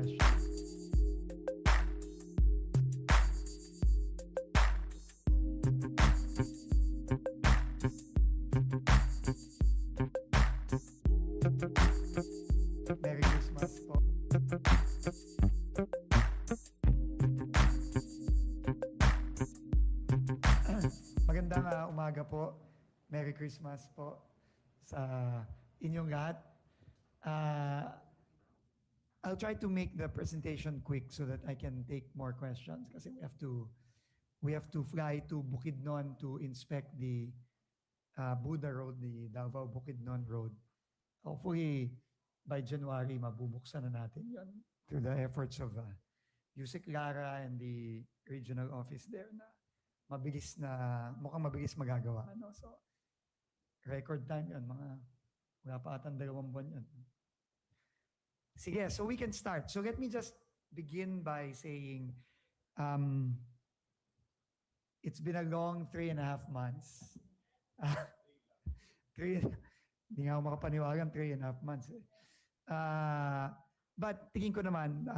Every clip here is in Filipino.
questions. Merry Christmas po. Magandang umaga po. Merry Christmas po sa inyong lahat. I'll try to make the presentation quick so that I can take more questions kasi we have to fly to Bukidnon to inspect the Buda Road, the Davao Bukidnon Road. Hopefully by January mabubuksan na natin yon through the efforts of Yusek Lara and the regional office there na mukhang mabilis magagawa. No? So record time yun, wala pa atang 2 buwan yun. Sige, so we can start. So let me just begin by saying, it's been a long 3.5 months. Hindi nga ako makapaniwalang 3.5 months. But tingin ko naman,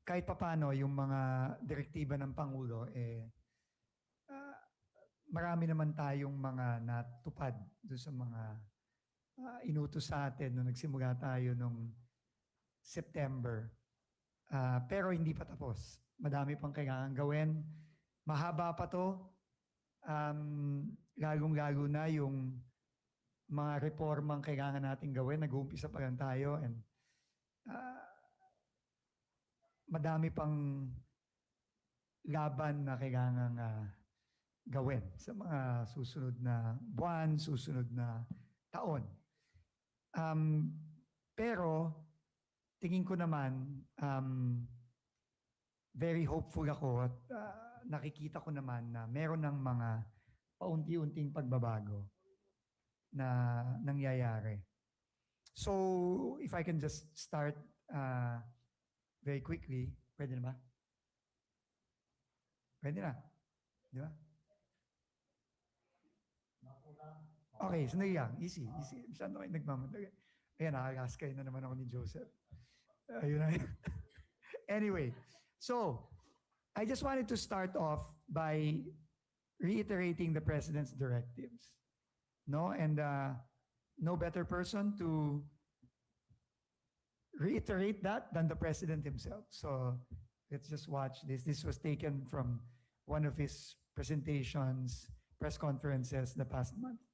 kahit papano yung mga direktiba ng Pangulo, marami naman tayong mga natupad doon sa mga inutos sa atin nung nagsimula tayo nung September. Pero hindi pa tapos. Madami pang kailangan gawin. Mahaba pa to. Lalong-lalo na yung mga reformang kailangan natin gawin. Nag-uumpisa pa lang tayo. And madami pang laban na kailangan gawin sa mga susunod na buwan, susunod na taon. Pero tingin ko naman very hopeful ako at nakikita ko naman na meron ng mga paunti-unting pagbabago na nangyayari. So if I can just start very quickly, pwede na ba? Pwede na? Di ba? Okay, sandali lang. Easy. Masyado kayo nagmamadali. Ayan, nakakaskay na naman ako ni Joseph. Ayun na. Anyway, so, I just wanted to start off by reiterating the President's directives. No? And no better person to reiterate that than the President himself. So, let's just watch this. This was taken from one of his presentations, press conferences the past month.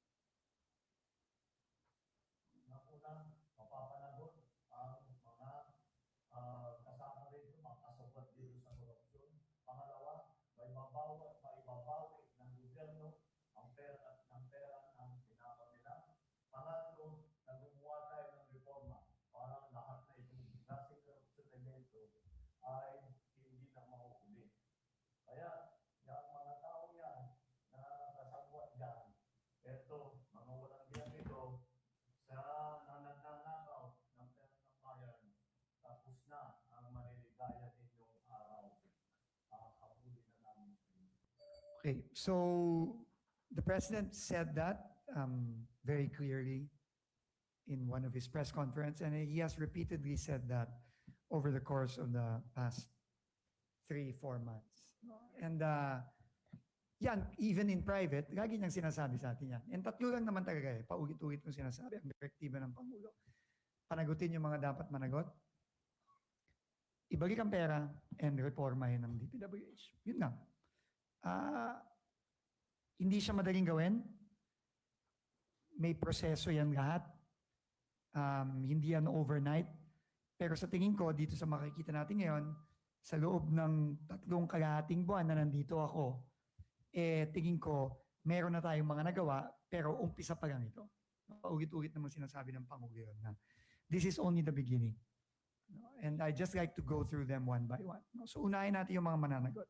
Okay, so the President said that very clearly in one of his press conferences, and he has repeatedly said that over the course of the past 3-4 months. And yan, even in private, lagi niyang sinasabi sa atin yan. And tatlo lang naman talaga paulit-ulit kong sinasabi ang direktiba ng Pangulo. Panagutin yung mga dapat managot, ibalik ang pera, and reformahin ng DPWH. Yun lang. Hindi siya madaling gawin. May proseso yan lahat. Hindi yan overnight. Pero sa tingin ko, dito sa makikita natin ngayon, sa loob ng 3 kalahating buwan na nandito ako, tingin ko, meron na tayong mga nagawa, pero umpisa pa lang ito. Paulit-ulit naman sinasabi ng Pangulo yun na this is only the beginning. And I just like to go through them one by one. So unahin natin yung mga mananagot.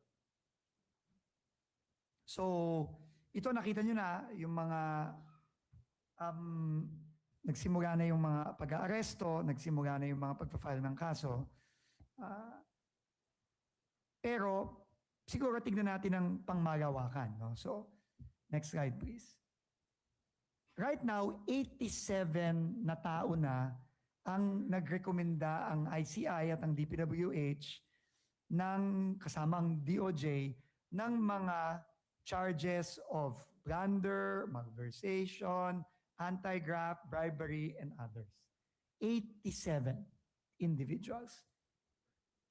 So, ito nakita nyo na yung mga nagsimula na yung mga pag-aaresto, nagsimula na yung mga pagpa-file ng kaso. Pero siguro tignan natin ang pangmalawakan. No? So, next slide please. Right now, 87 na tao na ang nagrekomenda ang ICI at ang DPWH ng kasamang DOJ ng mga charges of plunder, malversation, anti-graft, bribery, and others. 87 individuals.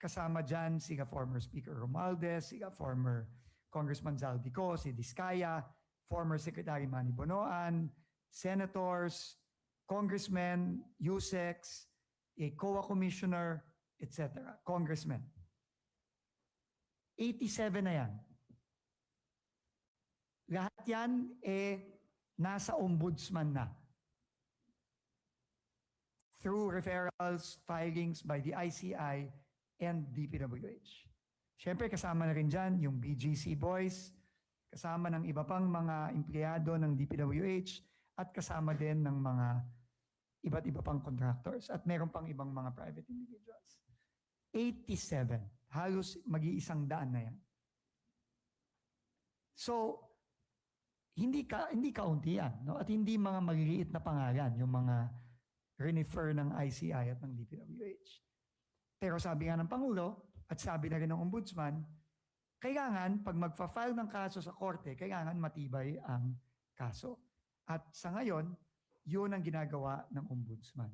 Kasama dyan si former Speaker Romualdez, si former Congressman Zaldico, si Diskaya, former Secretary Manny Bonoan, senators, congressmen, USECs, a COA commissioner, etc. Congressmen. 87 na yan. Lahat yan nasa ombudsman na. Through referrals, filings by the ICI and DPWH. Siyempre kasama na rin dyan yung BGC boys, kasama ng iba pang mga empleyado ng DPWH at kasama din ng mga iba't iba pang contractors at meron pang ibang mga private individuals. 87. Halos mag-iisang daan na yan. So, hindi kaunti yan. No? At hindi mga maliliit na pangalan, yung mga refer ng ICI at ng DPWH. Pero sabi nga ng Pangulo, at sabi na rin ng Ombudsman, kailangan, pag magfa-file ng kaso sa korte, kailangan matibay ang kaso. At sa ngayon, yun ang ginagawa ng Ombudsman.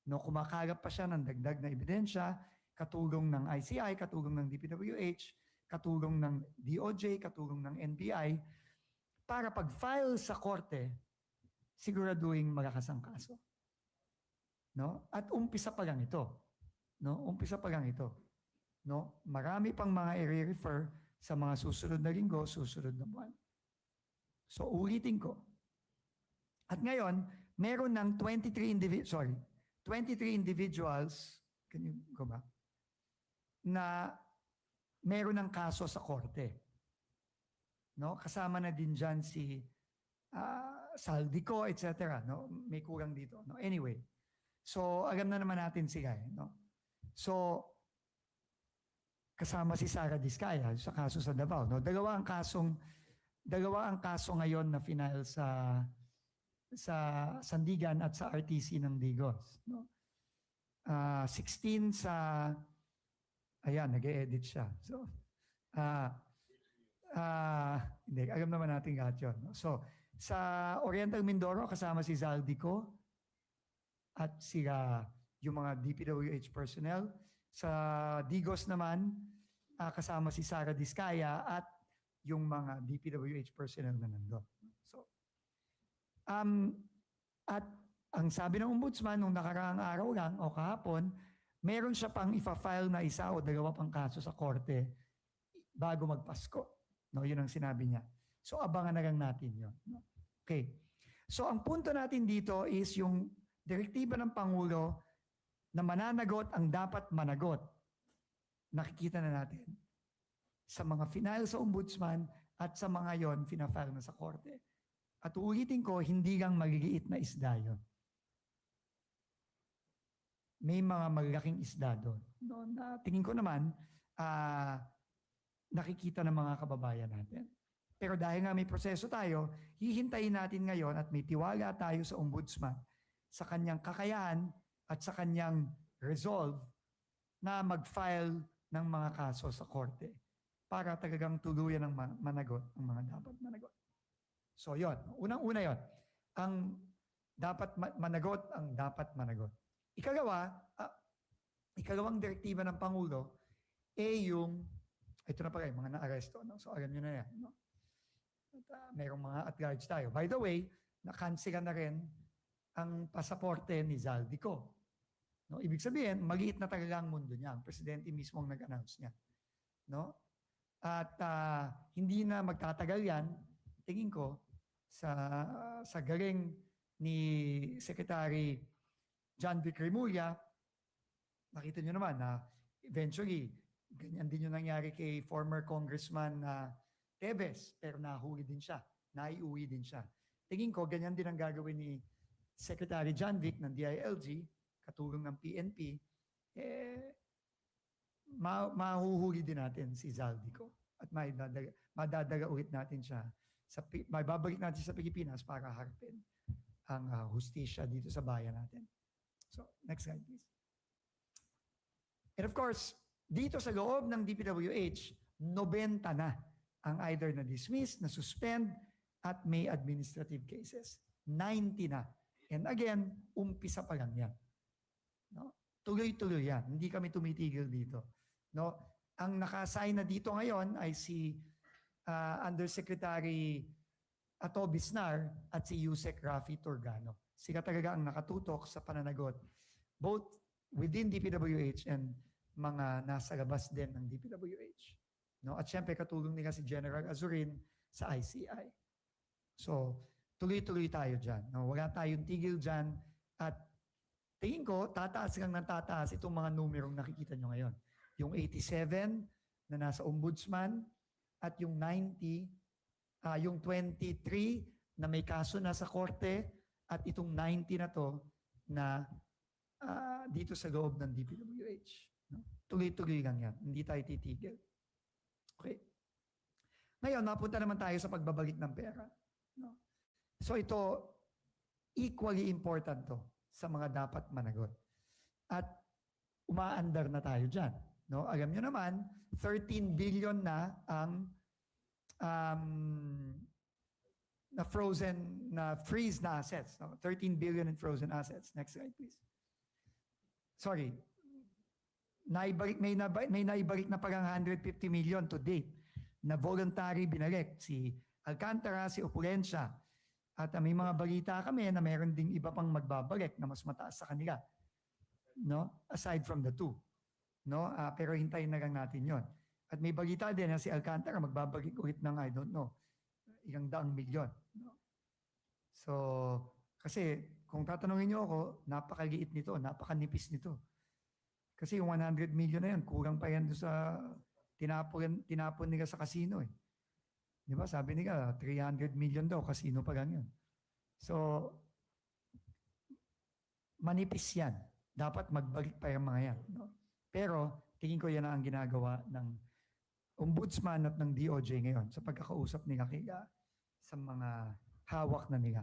No, kumakalap pa siya ng dagdag na ebidensya, katulong ng ICI, katulong ng DPWH, katulong ng DOJ, katulong ng NBI, para pag-file sa korte, siguraduhin malakas ang kaso. No? At umpisa pa lang ito. No? Umpisa pa lang ito. No? Marami pang mga i-refer sa mga susunod na linggo, susunod na buwan. So ulitin ko. At ngayon, meron ng 23 individuals, can you go back? Na meron ng kaso sa korte. No? Kasama na din dyan si Saldico, etc. No? May kulang dito. No? Anyway, so alam na naman natin sila. No? So, kasama si Sara Diskaya sa kaso sa Davao. No? Dalawa ang kaso ngayon na final sa Sandigan at sa RTC ng Digos. No? 16 sa, ayan, nag-e-edit siya. So, hindi, alam naman natin lahat yun. No? So, sa Oriental Mindoro, kasama si Zaldico at sila yung mga DPWH personnel. Sa Digos naman, kasama si Sara Diskaya at yung mga DPWH personnel na nandun. So, at ang sabi ng Ombudsman nung nakaraang araw lang o kahapon, meron siya pang ifa-file na isa o dalawa pang kaso sa korte bago magpasko. No, yun ang sinabi niya. So abangan na lang natin yun. No? Okay. So ang punto natin dito is yung direktiba ng Pangulo na mananagot ang dapat managot. Nakikita na natin sa mga final sa Ombudsman at sa mga yon fina-file na sa korte. At uulitin ko, hindi lang maliliit na isda yun. May mga malalaking isda doon. No, na tingin ko naman, nakikita ng mga kababayan natin. Pero dahil nga may proseso tayo, hihintayin natin ngayon at may tiwala tayo sa Ombudsman sa kanyang kakayahan at sa kanyang resolve na mag-file ng mga kaso sa korte para talagang tuluyan ng managot ang mga dapat managot. So yon, unang-una yon, ang dapat managot, ang dapat managot. Ikalawang direktiba ng Pangulo yung, ito na pala yung mga na-aresto. No? So alam nyo na yan. No? At, mayroong mga at-large tayo. By the way, na-cancel na rin ang pasaporte ni Zaldico. No? Ibig sabihin, maliit na talaga ang mundo niya. Ang presidente mismo ang nag-announce niya. No? At hindi na magtatagal yan, tingin ko, sa galing ni Secretary John Vic Remulla, nakita nyo naman na eventually, ganyan din yung nangyari kay former Congressman Teves, pero nahuli din siya, naiuwi din siya. Tingin ko, ganyan din ang gagawin ni Secretary John Vic ng DILG, katulong ng PNP, mahuhuli din natin si Zaldico at madadaga ulit natin siya. Babalik natin sa Pilipinas para harapin ang hustisya dito sa bayan natin. So, next slide please. And of course, dito sa loob ng DPWH, 90 na ang either na-dismiss, na-suspend, at may administrative cases. 90 na. And again, umpisa pa lang yan. No? Tuloy-tuloy yan. Hindi kami tumitigil dito. No? Ang naka-assign na dito ngayon ay si Undersecretary Ato Bisnar at si Yusek Rafi Turgano. Sila talaga ang nakatutok sa pananagot both within DPWH and mga nasa labas din ng DPWH. No? At syempre katulong nila si General Azurin sa ICI. So, tuloy-tuloy tayo dyan. No? Wala tayong tigil dyan. At tingin ko, tataas lang ng tataas itong mga numerong nakikita nyo ngayon. Yung 87 na nasa ombudsman at yung 90, yung 23 na may kaso na sa korte at itong 90 na to na dito sa loob ng DPWH. No? Tuloy-tuloy lang yan. Hindi tayo titigil. Okay. Ngayon, napunta naman tayo sa pagbabalik ng pera. No? So ito, equally important to sa mga dapat managot. At umaandar na tayo dyan. No? Alam nyo naman, 13 billion na ang na frozen, na freeze na assets. No? 13 billion in frozen assets. Next slide, please. Sorry. May naibalik na parang 150 million to date na voluntary binalik. Si Alcantara, si Opulencia. At may mga balita kami na meron ding iba pang magbabalik na mas mataas sa kanila. No? Aside from the two. No? Pero hintayin na lang natin yon. At may balita din na si Alcantara magbabalik ulit ng I don't know, ilang daang milyon. No? So, kasi kung tatanungin niyo ako, napakaliit nito, napakanipis nito. Kasi yung 100 million na yan, kurang pa yan doon sa tinapon nila sa casino eh. Di ba? Sabi nila, 300 million daw, casino pa lang yun. So, manipis yan. Dapat magbalik pa yung mga yan. No? Pero, tingin ko yan ang ginagawa ng ombudsman at ng DOJ ngayon sa pagkakausap nila kaya sa mga hawak na nila.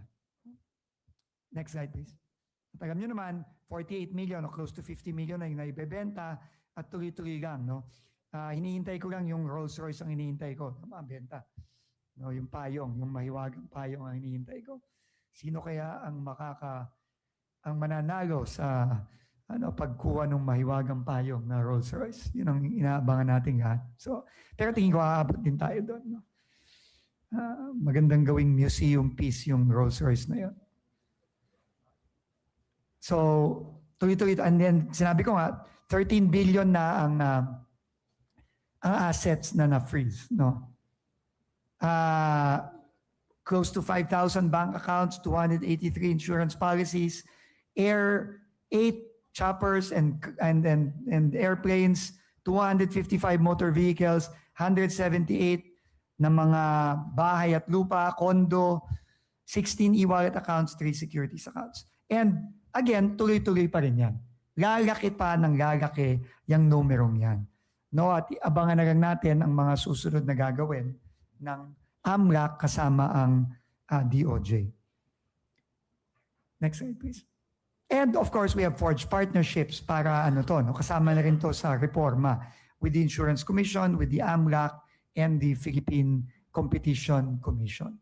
Next slide, please. At alam nyo naman, 48 million o close to 50 million na yung naibebenta at tuloy-tuloy lang. No? Hinihintay ko lang yung Rolls Royce ang hinihintay ko. Mabenta. No, yung payong, yung mahiwagang payong ang hinihintay ko. Sino kaya ang ang mananalo sa pagkuha ng mahiwagang payong na Rolls Royce? Yun ang inaabangan natin lahat. So, pero tingin ko aabot din tayo doon. No? Magandang gawing museum piece yung Rolls Royce na yun. So, tuloy-tuloy. And then, sinabi ko nga, 13 billion na ang assets na na-freeze. No? Close to 5,000 bank accounts, 283 insurance policies, 8 choppers and airplanes, 255 motor vehicles, 178 na mga bahay at lupa, condo, 16 e-wallet accounts, 3 securities accounts. And again, tuloy-tuloy pa rin yan. Lalaki pa ng lalaki yung numerong yan. No, at abangan na lang natin ang mga susunod na gagawin ng AMLAC kasama ang DOJ. Next slide, please. And of course, we have forged partnerships para kasama na rin to sa reforma with the Insurance Commission, with the AMLAC, and the Philippine Competition Commission.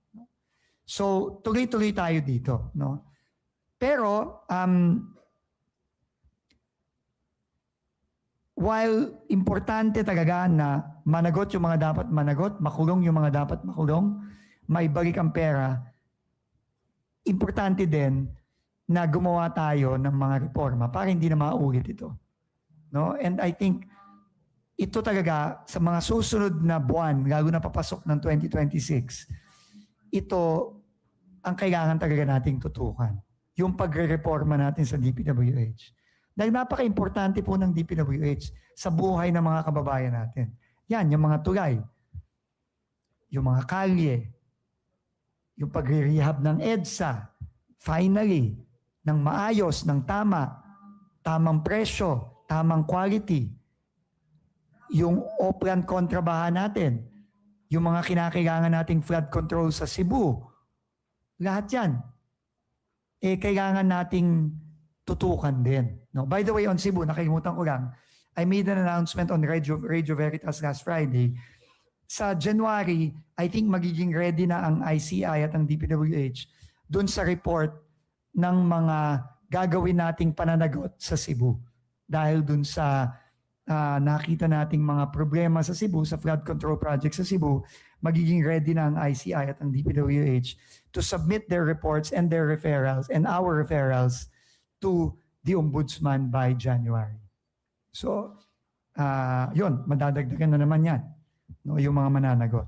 So, tuloy-tuloy tayo dito. No? Pero, while importante talaga na managot yung mga dapat managot, makulong yung mga dapat makulong, maibalik ang pera, importante din na gumawa tayo ng mga reforma para hindi na maulit ito. No? And I think ito talaga sa mga susunod na buwan, lalo na papasok ng 2026, ito ang kailangan talaga nating tutukan. Yung pagre-reforma natin sa DPWH. Dahil napaka-importante po ng DPWH sa buhay ng mga kababayan natin. Yan, yung mga tulay, yung mga kalye, yung pagre-rehab ng EDSA, finally, ng maayos, ng tamang presyo, tamang quality, yung Oplan kontrabahan natin, yung mga kinakailangan nating flood control sa Cebu, lahat yan. Kailangan nating tutukan din. No? By the way, on Cebu, nakalimutan ko lang, I made an announcement on Radio Veritas last Friday. Sa January, I think magiging ready na ang ICI at ang DPWH dun sa report ng mga gagawin nating pananagot sa Cebu. Dahil dun sa nakita nating mga problema sa Cebu, sa flood control project sa Cebu, magiging ready na ang ICI at ang DPWH to submit their reports and their referrals and our referrals to the Ombudsman by January. So, yun, madadagdagan na naman yan, no, yung mga mananagot.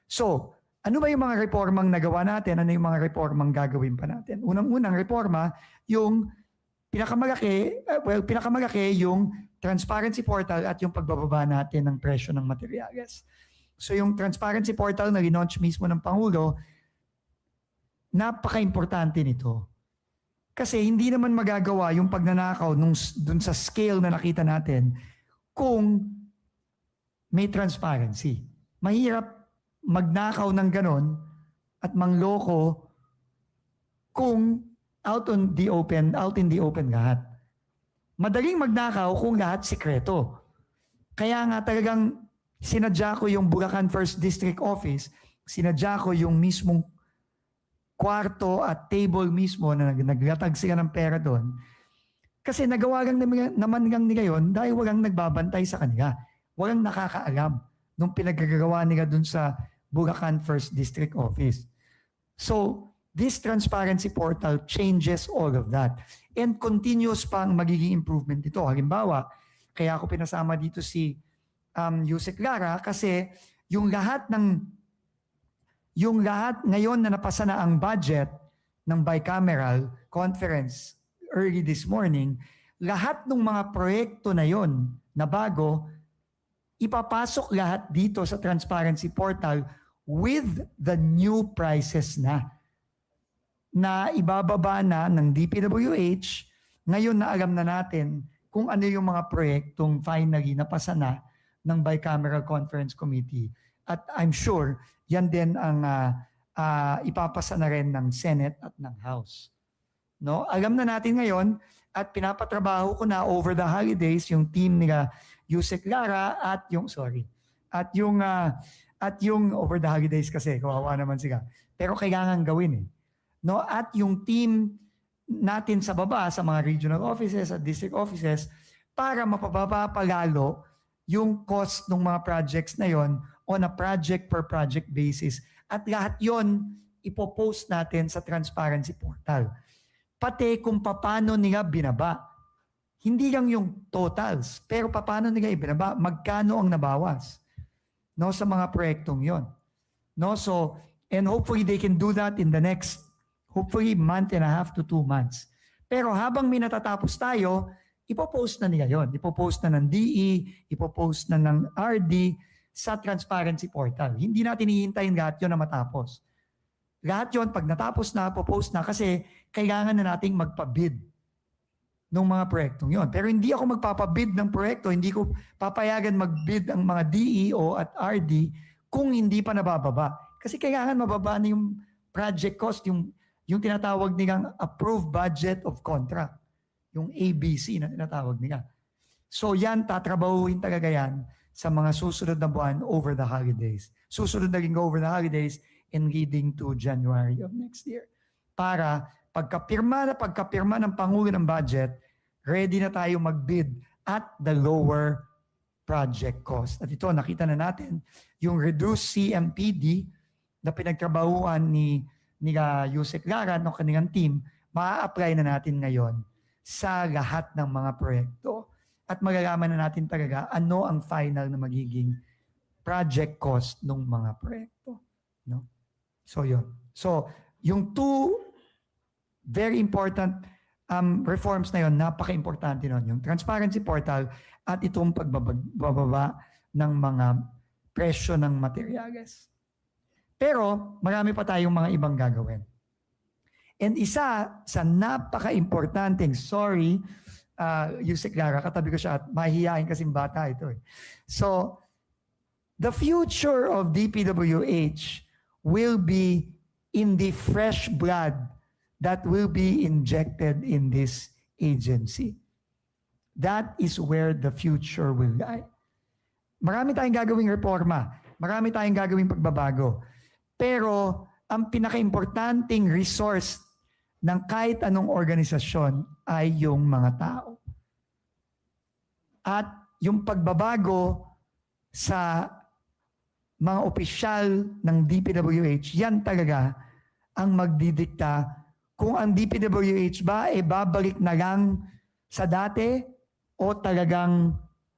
So, ano ba yung mga reformang nagawa natin? Ano yung mga reformang gagawin pa natin? Unang-unang reforma, yung pinakamalaki yung transparency portal at yung pagbababa natin ng presyo ng materyales. So yung transparency portal na relaunch mismo ng Pangulo, napaka-importante nito. Kasi hindi naman magagawa yung pagnanakaw dun sa scale na nakita natin kung may transparency. Mahirap magnakaw ng ganon at mangloko kung out in the open lahat. Madaling magnakaw kung lahat sikreto. Kaya nga talagang sinadya ko yung Bulacan 1st District Office, sinadya ko yung mismong kwarto at table mismo na naglatag sila ng pera doon. Kasi nagawa lang naman nila yun dahil walang nagbabantay sa kanila. Walang nakakaalam nung pinagagawa nila doon sa Bulacan 1st District Office. So, this transparency portal changes all of that. And continuous pang magiging improvement ito. Halimbawa, kaya ako pinasama dito si Yusek Lara kasi yung lahat ngayon na napasa na ang budget ng bicameral conference early this morning, lahat ng mga proyekto na yon na bago, ipapasok lahat dito sa transparency portal with the new prices na ibababa na ng DPWH. Ngayon na alam na natin kung ano yung mga proyektong finally napasa na ng Bicameral Conference Committee. At I'm sure yan din ang ipapasa na rin ng Senate at ng House. No? Alam na natin ngayon at pinapatrabaho ko na over the holidays yung team nila Yusek Lara at yung over the holidays kasi kawawa naman sila. Pero kailangan gawin eh. No, at yung team natin sa baba sa mga regional offices at district offices para mapababa palalo yung cost ng mga projects na yon on a project per project basis. At lahat yon ipopost natin sa transparency portal. Pati kung paano nila binaba. Hindi lang yung totals, pero paano nila ibinaba, magkano ang nabawas, no, sa mga proyektong yon. No, so, and hopefully they can do that in the next hopefully month and a half to 2 months. Pero habang may natatapos tayo, ipopost na nila yon. Ipopost na ng DE, ipopost na ng RD sa transparency portal. Hindi natin hihintayin lahat yon na matapos. Lahat yon pag natapos na, popost na kasi kailangan na nating magpabid ng mga proyektong yon. Pero hindi ako magpapabid ng proyekto, hindi ko papayagan magbid ang mga DEO at RD kung hindi pa nabababa. Kasi kailangan mababa na yung project cost, yung tinatawag nilang approved budget of contract. Yung ABC na tinatawag nila. So yan, tatrabahuin talaga yan sa mga susunod na buwan over the holidays. Susunod na linggo over the holidays and leading to January of next year. Para pagkapirma ng Pangulo ng budget, ready na tayo magbid at the lower project cost. At ito, nakita na natin yung reduced CMPD na pinagtrabahuan ni Yusek Lara ng kanilang team, maa-apply na natin ngayon sa lahat ng mga proyekto. At malalaman na natin talaga ano ang final na magiging project cost ng mga proyekto. No? So yun. So yung two very important reforms na yun, napaka-importante nun. Yung transparency portal at itong pagbababa ng mga presyo ng materyales. Pero marami pa tayong mga ibang gagawin. And isa sa napaka-importanteng, sorry, Yusek Lara, katabi ko siya at mahihiyain kasing bata ito eh. So, the future of DPWH will be in the fresh blood that will be injected in this agency. That is where the future will lie. Marami tayong gagawing reforma, marami tayong gagawing pagbabago. Pero ang pinaka-importanting resource ng kahit anong organisasyon ay yung mga tao. At yung pagbabago sa mga opisyal ng DPWH, yan talaga ang magdidikta kung ang DPWH ba ay babalik na lang sa dati o talagang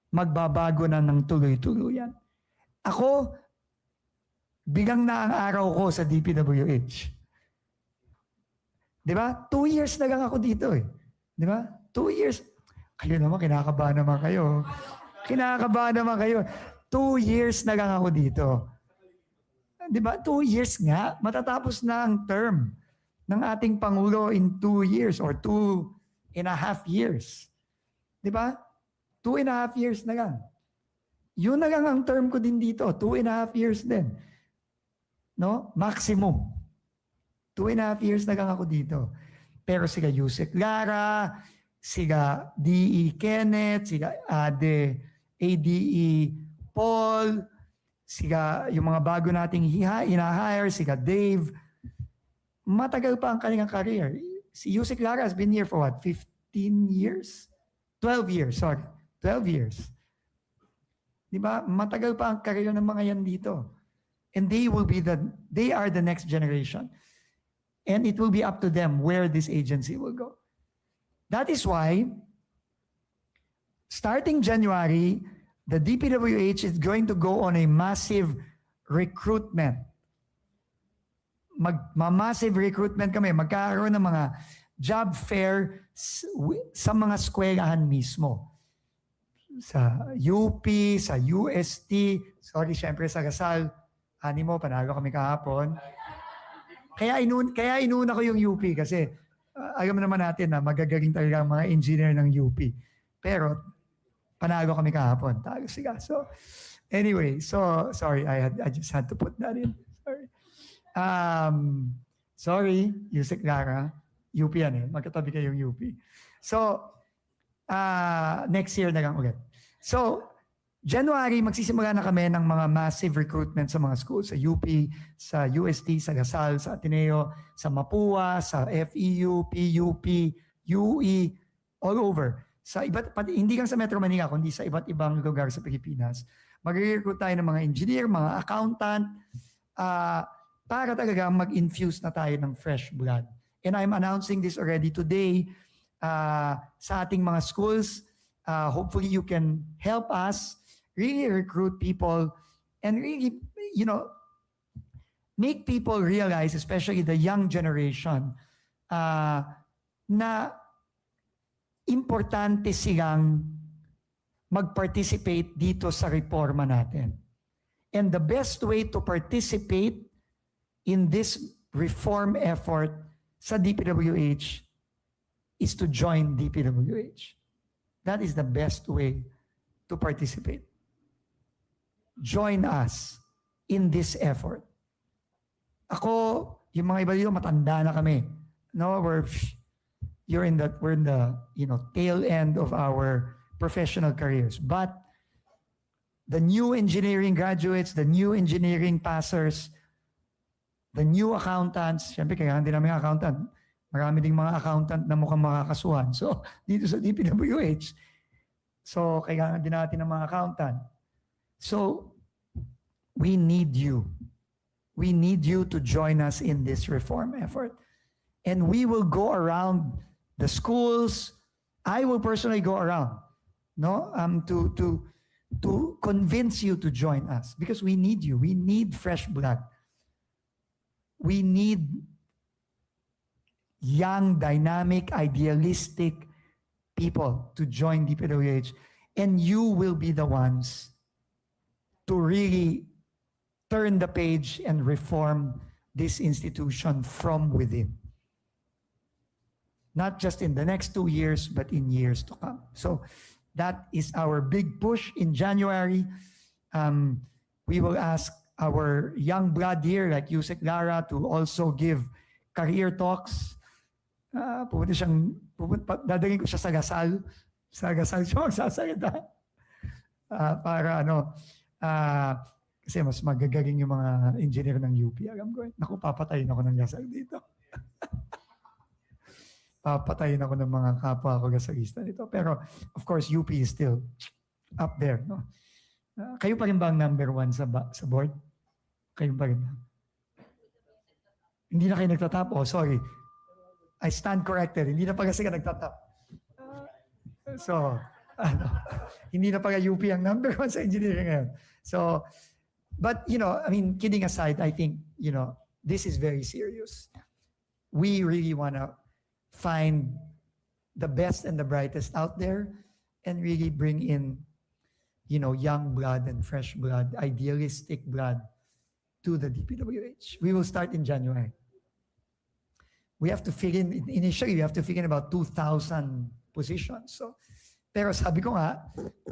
magbabago na ng tuloy-tuluyan. Ako, bilang na ang araw ko sa DPWH. Di ba? 2 years na lang ako dito eh. Di ba? 2 years. Kayo naman, kinakabahan naman kayo. Kinakabahan naman kayo. 2 years na lang ako dito. Di ba? 2 years nga. Matatapos na ang term ng ating Pangulo in 2 years or 2.5 years. Di ba? 2.5 years na lang. Yun na lang ang term ko din dito. 2.5 years din. No? Maximum. 2.5 years na lang ako dito. Pero sila Yusek Lara, sila D.E. Kenneth, sila ADE Paul, sila yung mga bago nating ina-hire, sila Dave. Matagal pa ang kanilang career. Si Yusek Lara has been here for what? 15 years? 12 years, sorry. 12 years. Di ba? Matagal pa ang career ng mga yan dito. And they are the next generation. And it will be up to them where this agency will go. That is why, starting January, the DPWH is going to go on a massive recruitment. Massive recruitment kami. Magkakaroon ng mga job fair sa mga eskwelahan mismo. Sa UP, sa UST, sorry, syempre sa Lasal, animo, panalo kami kahapon. Kaya inuna ko yung UP kasi alam naman natin na magagaling talaga ang mga engineer ng UP. Pero panalo kami kahapon. Talo sila. So anyway, so sorry, I just had to put that in. Sorry. Sorry, Yusek Lara. UP yan eh. Magkatabi kayong UP. So, next year na lang ulit. So, January, magsisimula na kami ng mga massive recruitment sa mga schools. Sa UP, sa UST, sa Lasal, sa Ateneo, sa Mapua, sa FEU, PUP, UE, all over. Sa hindi lang sa Metro Manila, kundi sa iba't ibang lugar sa Pilipinas. Mag-recruit tayo ng mga engineer, mga accountant, para talaga mag-infuse na tayo ng fresh blood. And I'm announcing this already today sa ating mga schools. Hopefully you can help us really recruit people and really, make people realize, especially the young generation, na importante silang mag-participate dito sa reforma natin. And the best way to participate in this reform effort sa DPWH is to join DPWH. That is the best way to participate. Join us in this effort. Ako, yung mga iba dito, matanda na kami. No, we're in the tail end of our professional careers. But the new engineering graduates, the new engineering passers, the new accountants, syempre kaya hindi namin accountant. Marami ding mga accountant na mukhang makakasuhan. So, dito sa DPWH, so kailangan din natin ng mga accountant. So, we need you. We need you to join us in this reform effort. And we will go around the schools. I will personally go around, to convince you to join us because we need you. We need fresh blood. We need young, dynamic, idealistic people to join DPWH. And you will be the ones to really turn the page and reform this institution from within. Not just in the next 2 years, but in years to come. So that is our big push in January. We will ask our young blood here, like Yusek Lara, to also give career talks. Dadalhin ko siya sa Gasal. Sa Gasal siya magsasalita. Para kasi mas magagaling yung mga engineer ng UP. Alam ko, naku, papatayin ako ng Gasal dito. Papatayin ako ng mga kapwa ko Gasalista dito. Pero, of course, UP is still up there. No? Kayo pa rin ba ang number 1 sa board? Kayo pa rin ba? Hindi na kayo nagtatap? Oh, sorry. I stand corrected. Hindi na pa kasi ka nagtatap. So, hindi na pala UP ang number 1 sa engineering ngayon. So, but, I mean, kidding aside, I think, this is very serious. We really want to find the best and the brightest out there and really bring in, young blood and fresh blood, idealistic blood to the DPWH. We will start in January. We have to figure initially, we have to figure in about 2,000 positions. So, pero sabi ko nga,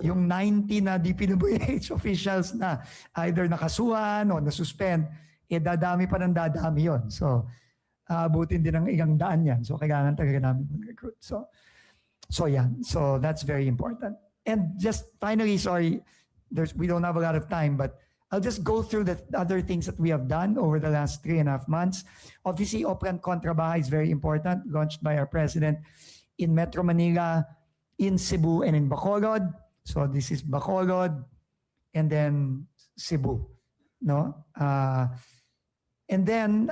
yung 90 na DPWH officials na either nakasuhan o nasuspend, dadami pa ng dadami yon. So, abutin din ng ilang daan yan. So, kailangan talaga namin mag-recruit. So yan. So, that's very important. And just finally, sorry, we don't have a lot of time, but I'll just go through the other things that we have done over the last 3.5 months. Obviously, Oplan Contrabaha is very important, launched by our president in Metro Manila, in Cebu, and in Bacolod. So this is Bacolod, and then Cebu. No? And then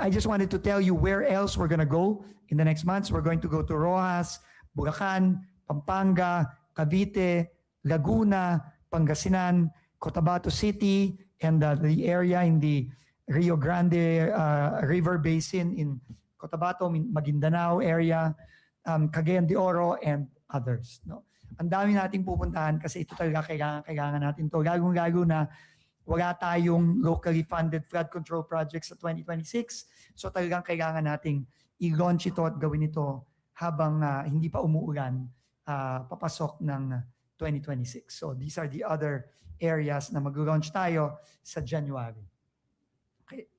I just wanted to tell you where else we're going to go in the next months. We're going to go to Rojas, Bulacan, Pampanga, Cavite, Laguna, Pangasinan, Cotabato City, and the area in the Rio Grande River Basin in Cotabato, Maguindanao area, Cagayan de Oro, and others. No? Ang dami nating pupuntahan kasi ito talaga kailangan natin to. Lagong-lago na wala tayong locally funded flood control projects sa 2026. So talagang kailangan nating i-launch ito at gawin ito habang hindi pa umuulan papasok ng 2026. So these are the other areas na mag-launch tayo sa January. Okay.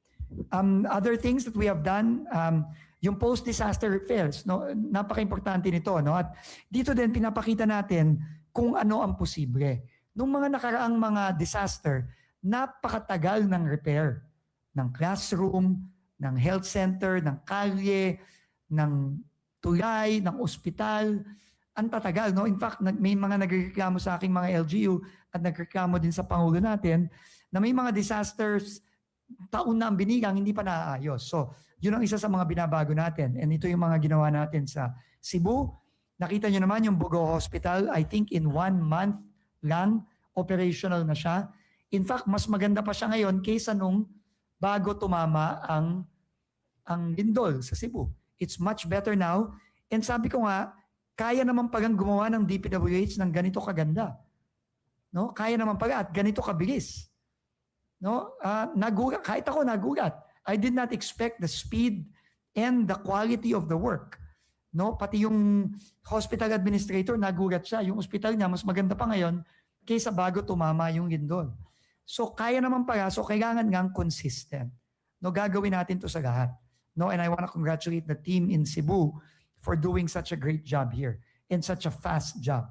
Other things that we have done, yung post-disaster repairs, no, napaka-importante nito. No? At dito din pinapakita natin kung ano ang posible. Nung mga nakaraang mga disaster, napakatagal ng repair ng classroom, ng health center, ng kalye, ng tulay, ng ospital. Ang tatagal, no? In fact, may mga nagreklamo sa aking mga LGU at nagreklamo din sa Pangulo natin na may mga disasters taon na ang binigang, hindi pa naaayos. So, yun ang isa sa mga binabago natin. And ito yung mga ginawa natin sa Cebu. Nakita nyo naman yung Bugo Hospital, I think in 1 month lang, operational na siya. In fact, mas maganda pa siya ngayon kaysa nung bago tumama ang lindol sa Cebu. It's much better now. And sabi ko nga, kaya naman pagang gumawa ng DPWH ng ganito kaganda. No? Kaya naman pala at ganito kabilis. No? Nagulat, kahit ako nagulat. I did not expect the speed and the quality of the work. No? Pati yung hospital administrator, nagulat siya. Yung hospital niya, mas maganda pa ngayon kaysa bago tumama yung lindol. So, kaya naman pala. So, kailangan ngang consistent. No? Gagawin natin to sa lahat. No? And I want to congratulate the team in Cebu for doing such a great job here and such a fast job.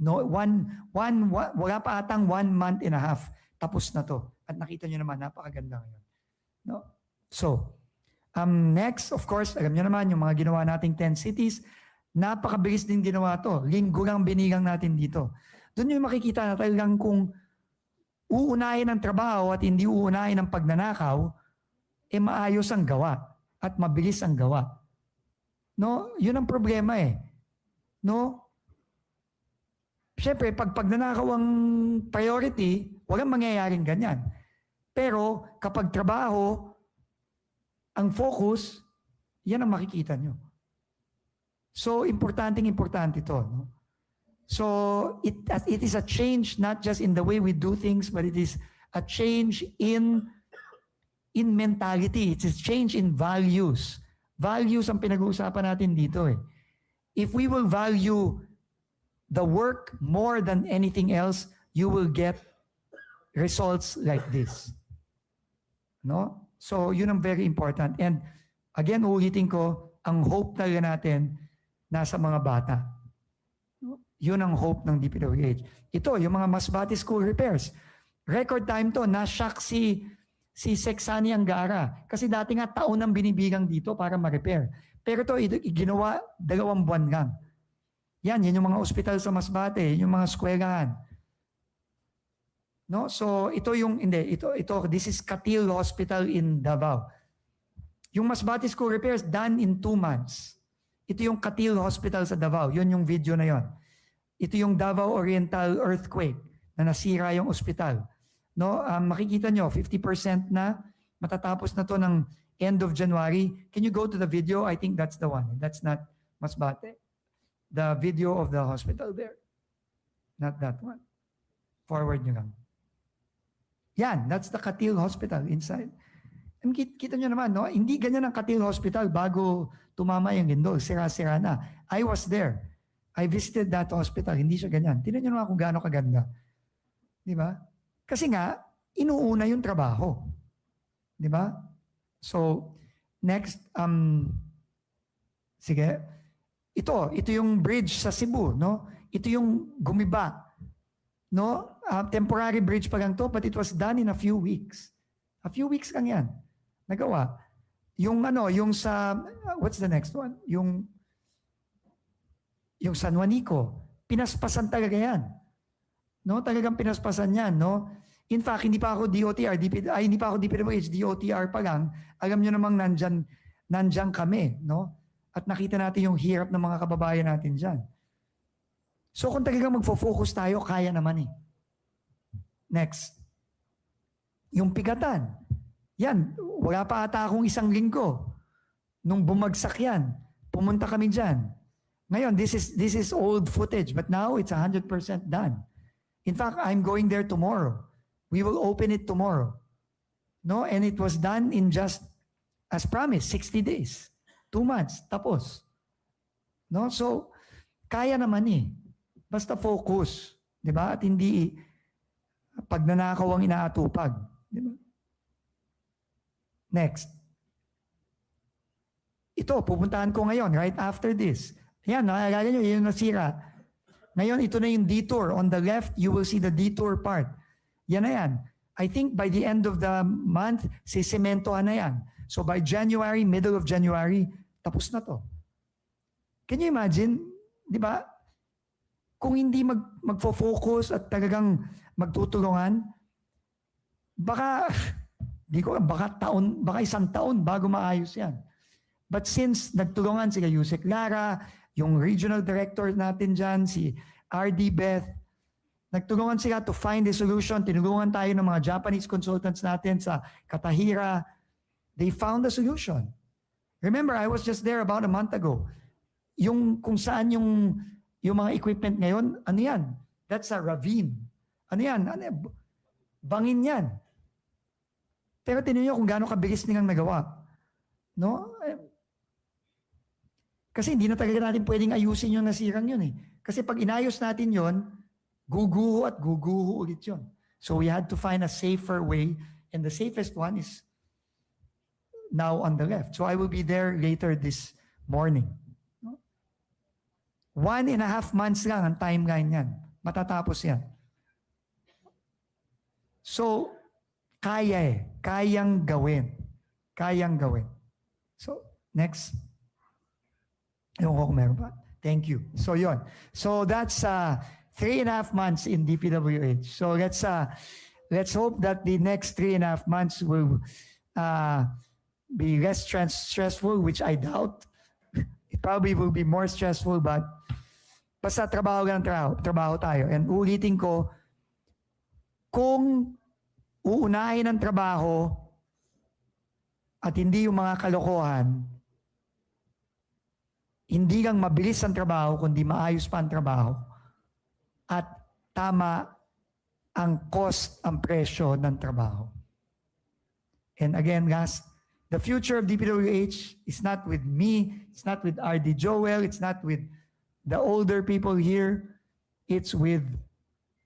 No, wala pa atang 1.5 months tapos na to. At nakita nyo naman, napakaganda ngayon. No? So, next, of course, alam nyo naman, yung mga ginawa nating 10 cities, napakabilis din ginawa to. Linggo lang binigang natin dito. Doon yung makikita na talagang kung uunahin ang trabaho at hindi uunahin ang pagnanakaw, maayos ang gawa at mabilis ang gawa. No? Yun ang problema eh. No? Siyempre, pag pagnanakaw ang priority, walang mangyayaring ganyan. Pero kapag trabaho, ang focus, yan ang makikita nyo. So, importante ito. No? So, it is a change not just in the way we do things, but it is a change in mentality. It's a change in values. Values ang pinag-uusapan natin dito eh. If we will value the work more than anything else, you will get results like this. No? So, yun ang very important. And again, ulitin ko, ang hope talaga natin nasa mga bata. Yun ang hope ng DPWH. Ito, yung mga Masbate School repairs. Record time to, na-shock si Sexani Angara. Kasi dati nga taon ang binibigang dito para ma-repair. Pero ito, ginawa 2 buwan lang. Yan yung mga ospital sa Masbate, yung mga eskwelahan. No? So ito this is Katil Hospital in Davao. Yung Masbate School repairs done in 2 months. Ito yung Katil Hospital sa Davao. Yun yung video na yon. Ito yung Davao Oriental earthquake na nasira yung ospital. No, makikita nyo 50% na matatapos na to ng end of January. Can you go to the video? I think that's the one. That's not Masbate. The video of the hospital there. Not that one. Forward nyo lang. Yan, that's the Katil Hospital inside. And kita nyo naman, no? Hindi ganyan ang Katil Hospital bago tumama yung lindol. Sira-sira na. I was there. I visited that hospital. Hindi siya ganyan. Tingnan nyo naman kung gaano kaganda. Di ba? Kasi nga, inuuna yung trabaho. Di ba? So, next, sige. Ito yung bridge sa Cebu, no? Ito yung gumiba. No? Temporary bridge pa lang to, but it was done in a few weeks. A few weeks lang yan. Nagawa. Yung sa, what's the next one? Yung San Juanico, pinaspasan talaga yan. No, talagang pinaspasan yan, no? In fact, hindi pa ako DOTR, hindi pa ako DPWH, DOTR pa lang. Alam niyo namang nandyan kami, no? At nakita natin yung hirap ng mga kababayan natin dyan. So kung talagang magfo-focus tayo, kaya naman eh. Next. Yung pigatan. Yan, wala pa ata akong 1 linggo. Nung bumagsak yan, pumunta kami dyan. Ngayon, this is old footage, but now it's 100% done. In fact, I'm going there tomorrow. We will open it tomorrow. No, and it was done in just, as promised, 60 days. 2 months, tapos. No, so, kaya naman eh. Basta focus. Di ba? At hindi pagnanakaw ang inaatupag. Di ba? Next. Ito, pupuntahan ko ngayon, right after this. Yan, nakakala nyo, yun nasira. Ngayon, ito na yung detour. On the left, you will see the detour part. Yan na yan. I think by the end of the month, sisementohan na yan. So by January, middle of January, tapos na to. Can you imagine, di ba? Kung hindi magfo-focus at talagang magtutulungan, baka 1 taon bago maayos yan. But since nagtulungan sila Yusek Lara, yung regional director natin dyan, si RD Beth, nagtulungan sila to find a solution. Tinulungan tayo ng mga Japanese consultants natin sa Katahira. They found a solution. Remember, I was just there about a month ago. Yung kung saan yung mga equipment ngayon, ano yan? That's a ravine. Ano yan? Bangin yan. Pero tinan nyo kung gaano kabilis nilang nagawa. No? Kasi hindi na talaga natin pwedeng ayusin yung nasirang yun eh. Kasi pag inayos natin yun, guguho at guguho ulit yun. So we had to find a safer way, and the safest one is now on the left. So I will be there later this morning. 1.5 months lang ang timeline yan. Matatapos yan. So, kaya eh. Kayang gawin. Kayang gawin. So, next. Ewan ko kung meron pa. Thank you. So, yon. So, that's 3.5 months in DPWH. So, let's hope that the next 3.5 months will be less stressful, which I doubt. It probably will be more stressful, but basta trabaho tayo. And ulitin ko, kung uunahin ang trabaho at hindi yung mga kalokohan, hindi lang mabilis ang trabaho, kundi maayos pa ang trabaho. At tama ang cost, ang presyo ng trabaho. And again, last, the future of DPWH is not with me, it's not with RD Joel, it's not with the older people here, it's with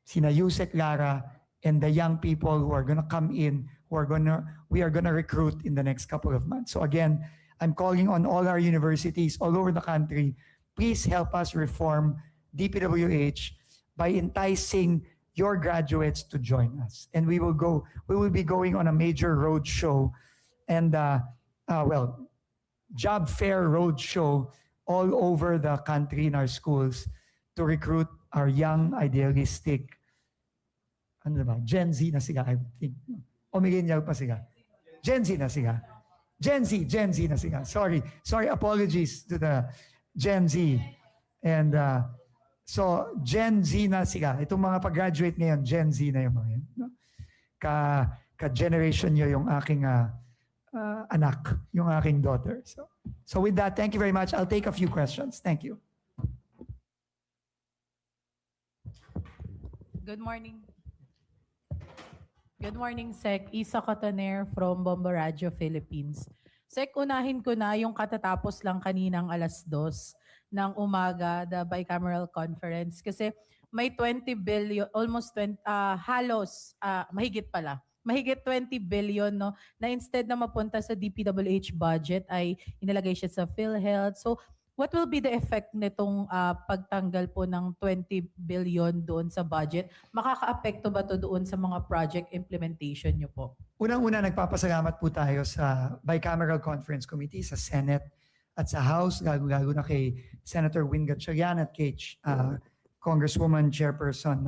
sina Yusek Lara and the young people who are going to come in, we are going to recruit in the next couple of months. So again, I'm calling on all our universities all over the country, please help us reform DPWH by enticing your graduates to join us. And we will be going on a major road show and job fair road show all over the country in our schools to recruit our young, idealistic, Gen Z na sila, I think. O millennial pa sila. Gen Z na sila. Gen Z na sila. Sorry, apologies to the Gen Z. And so, Gen Z na sila. Itong mga pag-graduate ngayon, Gen Z na yung mga yun. No? Ka-generation nyo yung aking anak, yung aking daughter. So with that, thank you very much. I'll take a few questions. Thank you. Good morning. Good morning, Sec. Isa Cotoner from Bomba Radio Philippines. Sec, unahin ko na yung katatapos lang kaninang 2:00 ng umaga, the bicameral conference. Kasi may 20 billion, almost 20, mahigit 20 billion, no, na instead na mapunta sa DPWH budget ay inilagay siya sa PhilHealth. So, what will be the effect nitong pagtanggal po ng 20 billion doon sa budget? Makaka-apekto ba to doon sa mga project implementation nyo po? Unang-una, nagpapasalamat po tayo sa Bicameral Conference Committee, sa Senate at sa House, lalo na kay Senator Win Gatchalian at kay Congresswoman Chairperson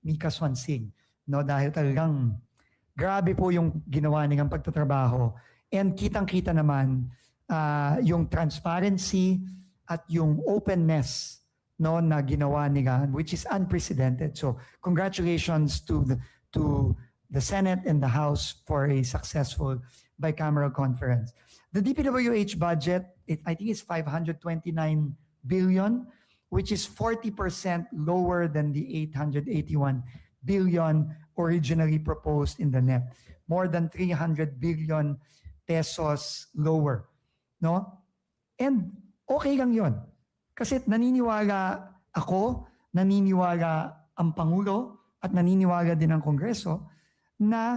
Mika Swansing. No, dahil talagang grabe po yung ginawa nilang pagtatrabaho. And kitang-kita naman yung transparency at yung openness, no, na ginawa nila, which is unprecedented. So congratulations to the Senate and the House for a successful bicameral conference. The DPWH budget, I think it's 529 billion, which is 40% lower than the 881 billion originally proposed in the NEP. More than 300 billion pesos lower. No? And okay lang yon. Kasi naniniwala ako, naniniwala ang Pangulo, at naniniwala din ang Kongreso na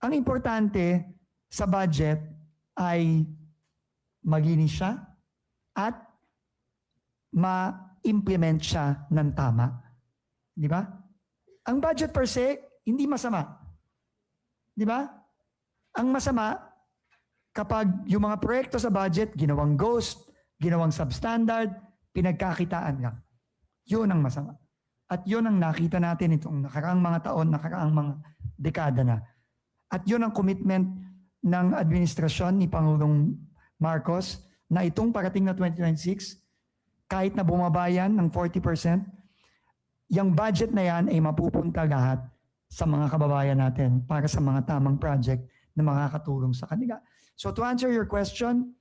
ang importante sa budget ay maginis siya at ma-implement siya ng tama. Di ba? Ang budget per se, hindi masama. Di ba? Ang masama, kapag yung mga proyekto sa budget, ginawang ghost, ginawang substandard, pinagkakitaan lang. Yun ang masama. At yun ang nakita natin itong nakaraang mga taon, nakaraang mga dekada na. At yun ang commitment ng administrasyon ni Pangulong Marcos na itong parating na 2026, kahit na bumaba yan ng 40%, yung budget na yan ay mapupunta lahat sa mga kababayan natin para sa mga tamang project na makakatulong sa kanila. So to answer your question,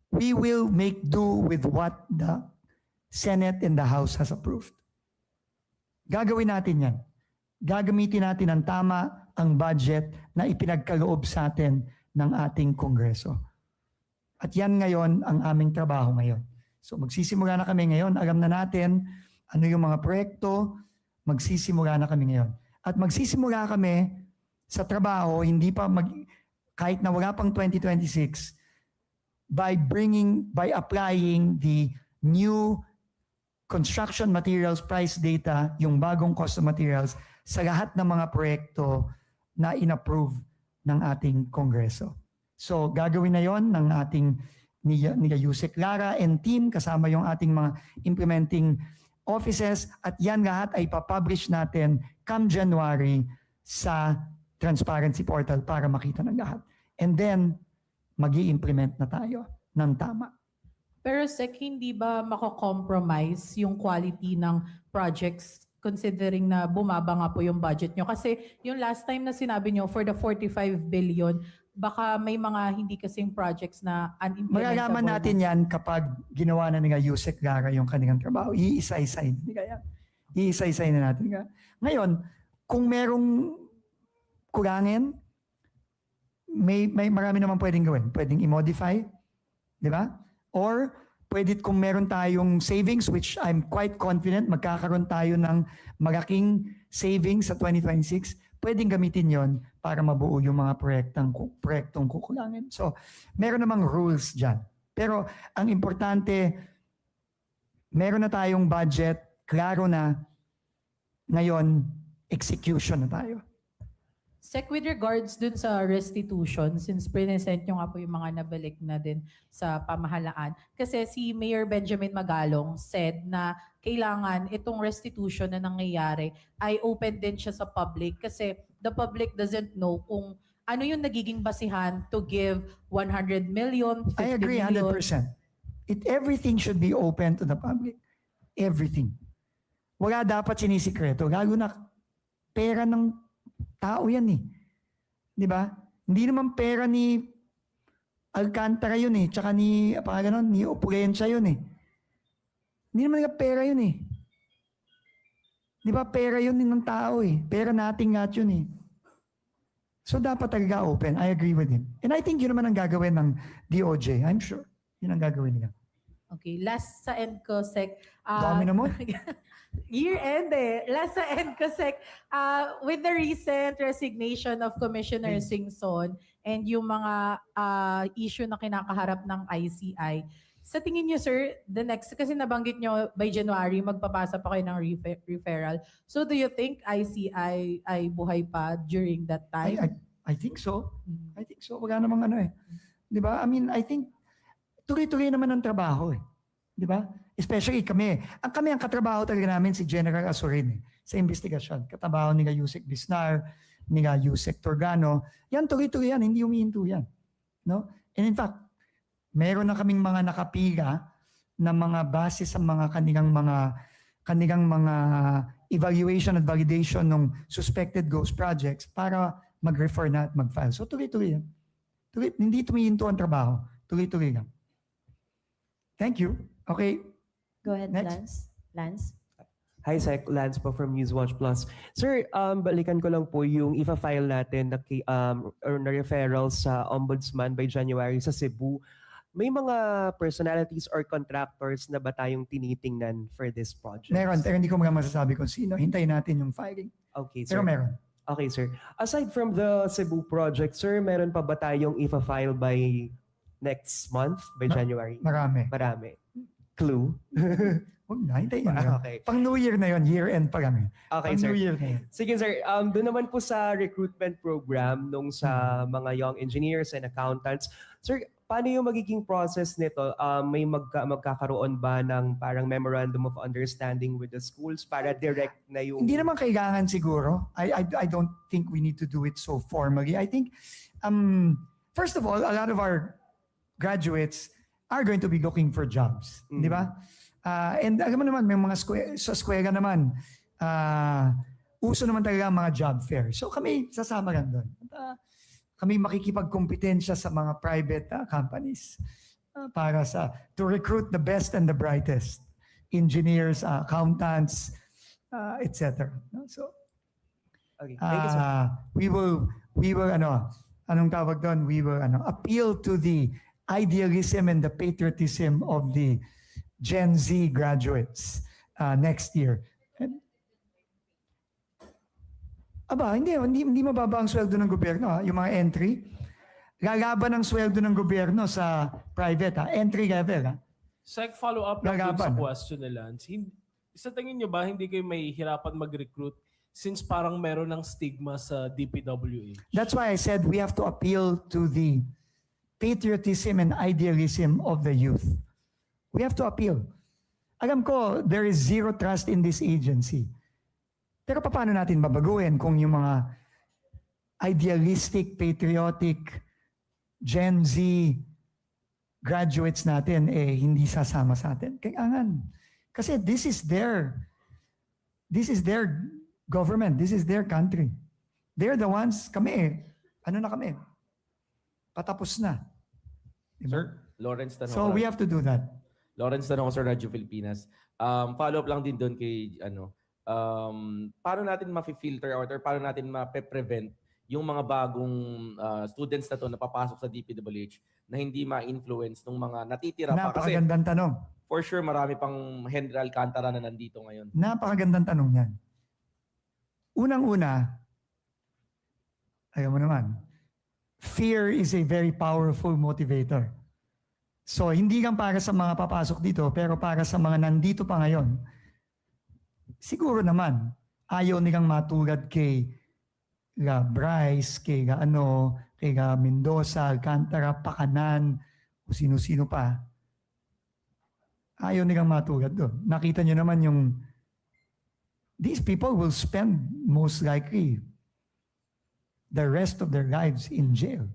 we will make do with what the Senate and the House has approved. Gagawin natin yan. Gagamitin natin ng tama ang budget na ipinagkaloob sa atin ng ating Kongreso. At yan ngayon ang aming trabaho ngayon. So magsisimula na kami ngayon. Alam na natin ano yung mga proyekto, magsisimula na kami ngayon. At magsisimula kami sa trabaho, kahit na wala pang 2026, by applying the new construction materials price data, yung bagong cost of materials, sa lahat ng mga proyekto na inapprove ng ating Kongreso. So gagawin na yon ng ating ni Yusek Lara and team, kasama yung ating mga implementing offices, at yan lahat ay papublish natin come January sa transparency portal para makita ng lahat. And then, magi-implement na tayo ng tama. Pero Sec, hindi ba mako-compromise yung quality ng projects considering na bumaba nga po yung budget nyo? Kasi yung last time na sinabi nyo, for the 45 billion, baka may mga hindi kasing projects na unimplementable. Magagaman natin yan kapag ginawa na nila Yusek Lara yung kanilang trabaho. Iisa-isay nila yan. Iisa-isay na natin. Ngayon, kung merong kulangin, may marami naman pwedeng gawin. Pwedeng i-modify, di ba? Or pwede kung meron tayong savings, which I'm quite confident magkakaroon tayo ng malaking savings sa 2026, pwedeng gamitin yon para mabuo yung mga proyektong kukulangin. So, meron namang rules dyan. Pero ang importante, meron na tayong budget, klaro na, ngayon, execution na tayo. Sec, with regards dun sa restitution, since present nyo nga po yung mga nabalik na din sa pamahalaan, kasi si Mayor Benjamin Magalong said na kailangan itong restitution na nangyayari ay open din siya sa public kasi the public doesn't know kung ano yung nagiging basihan to give 100 million, 50 I agree million. 100%. Everything should be open to the public. Everything. Wala dapat sinisikreto. Lalo na pera ng tao yan eh. Di ba? Hindi naman pera ni Alcantara yun eh. Tsaka ni, ni Opulensya yun eh. Hindi naman nga pera yun eh. Di ba? Pera yun ng tao eh. Pera nating lahat yun eh. So dapat talaga open. I agree with him. And I think yun naman ang gagawin ng DOJ. I'm sure. Yun ang gagawin nila. Okay, last sa end ko, Sec. Dami na mo. Year-end eh. Last sa end ko, Sec. With the recent resignation of Commissioner Singson and yung mga issue na kinakaharap ng ICI, sa tingin niyo, sir, the next, kasi nabanggit niyo by January, magpapasa pa kayo ng referral. So do you think ICI ay buhay pa during that time? I think so. I think so. Wala namang ano eh. Di ba? I mean, I think tuloy-tuloy naman ang trabaho eh. Di ba? Especially kami. Ang katrabaho talaga namin si General Azurin eh, sa investigasyon. Katrabaho nila Yusek Bisnar, nila Yusek Torgano. Yan, tuloy-tuloy yan. Hindi humihinto yan. No? And in fact, meron na kaming mga nakapila na mga base sa mga kanilang mga evaluation at validation ng suspected ghost projects para mag-refer na at mag-file. So tuloy-tuloy yan. Hindi tumihinto ang trabaho. Tuloy-tuloy lang. Thank you. Okay. Go ahead, Next. Lance. Hi, Sec. Lance po from Newswatch Plus. Sir, balikan ko lang po yung ifa-file natin na referrals sa Ombudsman by January sa Cebu. May mga personalities or contractors na ba tayong tinitingnan for this project? Meron, pero hindi ko mga masasabi kung sino. Hintayin natin yung filing. Okay, sir. Pero meron. Okay, sir. Aside from the Cebu project, sir, meron pa ba tayong ifa-file by next month, by January? Marami. Marami. Clue? Huwag na, hintayin nyo. Okay. Pang New Year na yun, year-end pa kami. Okay, Pang sir. New Year na yun. Sige sir, doon naman po sa recruitment program nung sa mga young engineers and accountants. Sir, paano yung magiging process nito? May magkakaroon ba ng parang memorandum of understanding with the schools para direct na yung... Hindi naman kailangan siguro. I don't think we need to do it so formally. I think, first of all, a lot of our graduates are going to be looking for jobs. Di ba? And alam mo naman, may mga sa eskwela naman, uso naman talaga ang mga job fair. So kami sasama lang doon. Kami makikipagkompetensya sa mga private companies para to recruit the best and the brightest engineers, accountants, etc. So Okay, thank you, sir. we will anong tawag doon? We will appeal to the idealism and the patriotism of the Gen Z graduates next year. Hindi mababa ang sweldo ng gobyerno. Yung mga entry, lalaban ang sweldo ng gobyerno sa private. Entry level. Sec, follow up lang dun sa Lalaban. question ni Lance. Sa tingin nyo ba hindi kayo may hirapan mag-recruit since parang meron ng stigma sa DPWH? That's why I said we have to appeal to the patriotism and idealism of the youth. We have to appeal. Alam ko, there is zero trust in this agency. Pero paano natin babaguhin kung yung mga idealistic, patriotic, Gen Z graduates natin hindi sasama sa atin? Kailangan. Kasi this is their government. This is their country. They're the ones, kami patapos na. Diba? Sir, Lawrence Tanong. So we have to do that. Lawrence Tanong, Sir, Radyo Pilipinas. Follow up lang din doon kay paano natin ma-filter or paano natin ma-prevent yung mga bagong students na to na papasok sa DPWH na hindi ma-influence ng mga natitira pa. Kasi Napakagandang tanong. for sure marami pang Henry Alcantara na nandito ngayon. Napakagandang tanong yan. Unang-una, Ayaw mo naman. Fear is a very powerful motivator. So, hindi lang para sa mga papasok dito, pero para sa mga nandito pa ngayon, siguro naman, ayaw nilang matulad kay Bryce, kay Mendoza, Alcantara, Pakanan, o sino-sino pa. Ayaw nilang matulad doon. Nakita nyo naman these people will spend most likely the rest of their lives in jail.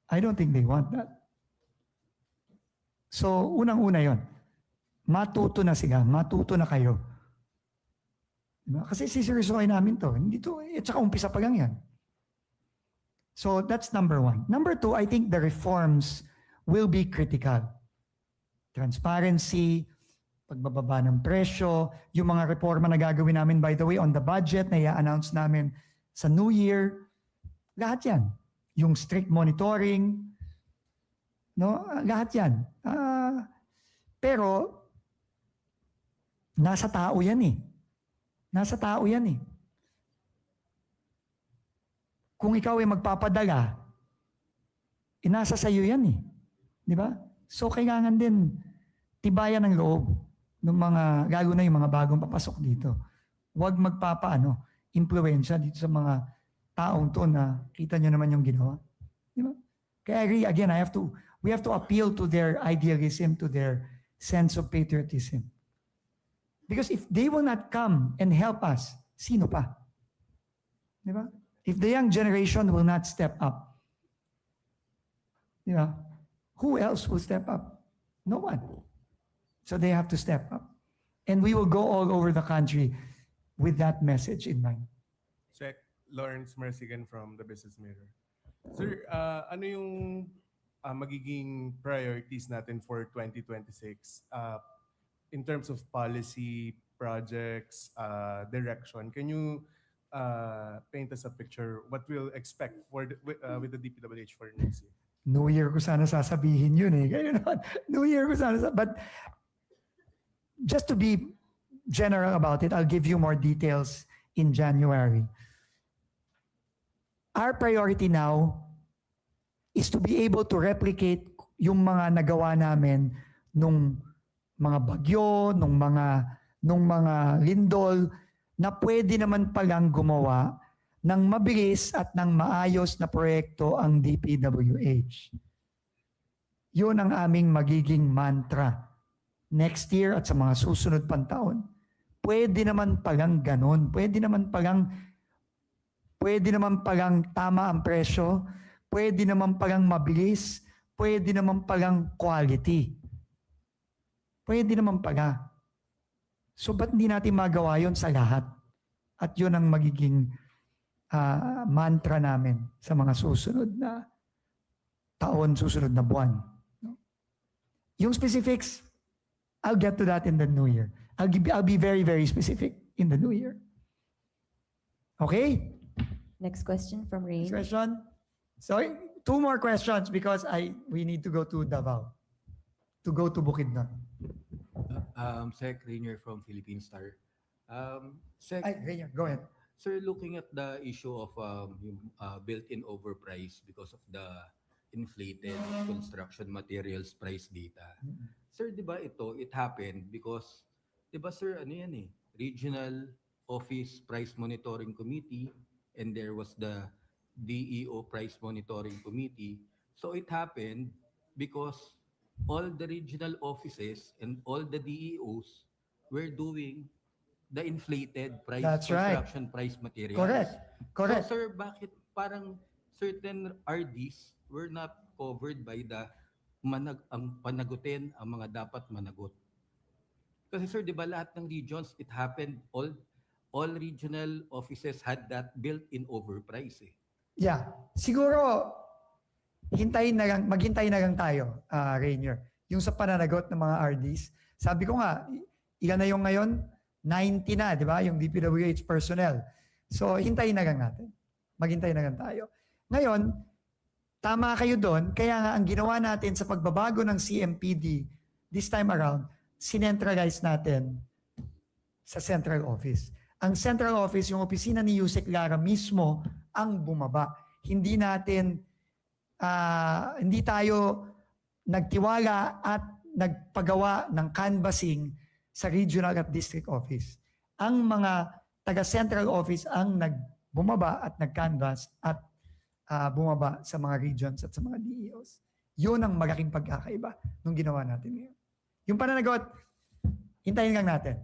I don't think they want that. So, unang-una yon, matuto na sila, matuto na kayo. Diba? Kasi siseryosohin namin to. Hindi to, tsaka umpisa pa lang yan. So, that's number one. Number two, I think the reforms will be critical. Transparency, pagbababa ng presyo, yung mga reforma na gagawin namin, by the way, on the budget na i-announce namin sa New Year, lahat yan. Yung strict monitoring, no? Lahat yan. Pero, nasa tao yan eh. Nasa tao yan eh. Kung ikaw ay magpapadala, nasa sa'yo yan eh. Di ba? So, kailangan din tibayan ng loob ng mga, lalo na yung mga bagong papasok dito. Huwag impluensya dito sa mga taong to na kita nyo naman yung ginawa. Di ba? Kaya again, we have to appeal to their idealism, to their sense of patriotism. Because if they will not come and help us, sino pa? Di ba? If the young generation will not step up, di ba? Who else will step up? No one. So they have to step up. And we will go all over the country with that message in mind. Sec, Lawrence Mercigan from the Business Mirror. Sir, ano yung magiging priorities natin for 2026 in terms of policy, projects, direction? Can you paint us a picture what we'll expect for with the DPWH for next year? New Year ko sana sasabihin yun eh. Kaya naman, New Year ko sana But just to be general about it, I'll give you more details in January. Our priority now is to be able to replicate yung mga nagawa namin nung mga bagyo, nung mga lindol, na pwede naman palang gumawa ng mabilis at ng maayos na proyekto ang DPWH. Yun ang aming magiging mantra next year at sa mga susunod pang taon. Pwede naman palang ganon. Pwede naman palang tama ang presyo. Pwede naman palang mabilis. Pwede naman palang quality. Pwede naman pala. So ba't hindi natin magawa yun sa lahat? At yun ang magiging mantra namin sa mga susunod na taon, susunod na buwan. Yung specifics, I'll get to that in the new year. I'll be very, very specific in the new year. Okay? Next question from Rain. Next question. Sorry, 2 more questions because we need to go to Davao. To go to Bukidnon. Sec Rainier from Philippine Star. Sec, Rainier, go ahead. sir, looking at the issue of yung built-in overprice because of the inflated construction materials price data. Sir, di ba it happened because, di ba sir, ano yan eh, Regional Office Price Monitoring Committee and there was the DEO Price Monitoring Committee. So it happened because all the regional offices and all the DEOs were doing the inflated price, That's right. construction price materials. Correct. So, sir, bakit parang certain RDs were not covered by the ang panagutin ang mga dapat managot? Kasi sir, di ba lahat ng regions, it happened, all regional offices had that built-in overprice eh. Yeah. Siguro, maghintay na lang tayo, Rainier. Yung sa pananagot ng mga RDs, sabi ko nga, ilan na yung ngayon? 90 na, di ba? Yung DPWH personnel. So, hintayin na lang natin. Maghintay na lang tayo. Ngayon, tama kayo doon. Kaya nga, ang ginawa natin sa pagbabago ng CMPD this time around, sinentralize natin sa central office. Ang central office, yung opisina ni Yusek Lara mismo ang bumaba. Hindi tayo nagtiwala at nagpagawa ng canvassing sa regional at district office. Ang mga taga-central office ang nagbumaba at nag-canvass at bumaba sa mga regions at sa mga DEOs. Yun ang malaking pagkakaiba nung ginawa natin ngayon. Yung pananagot, hintayin lang natin.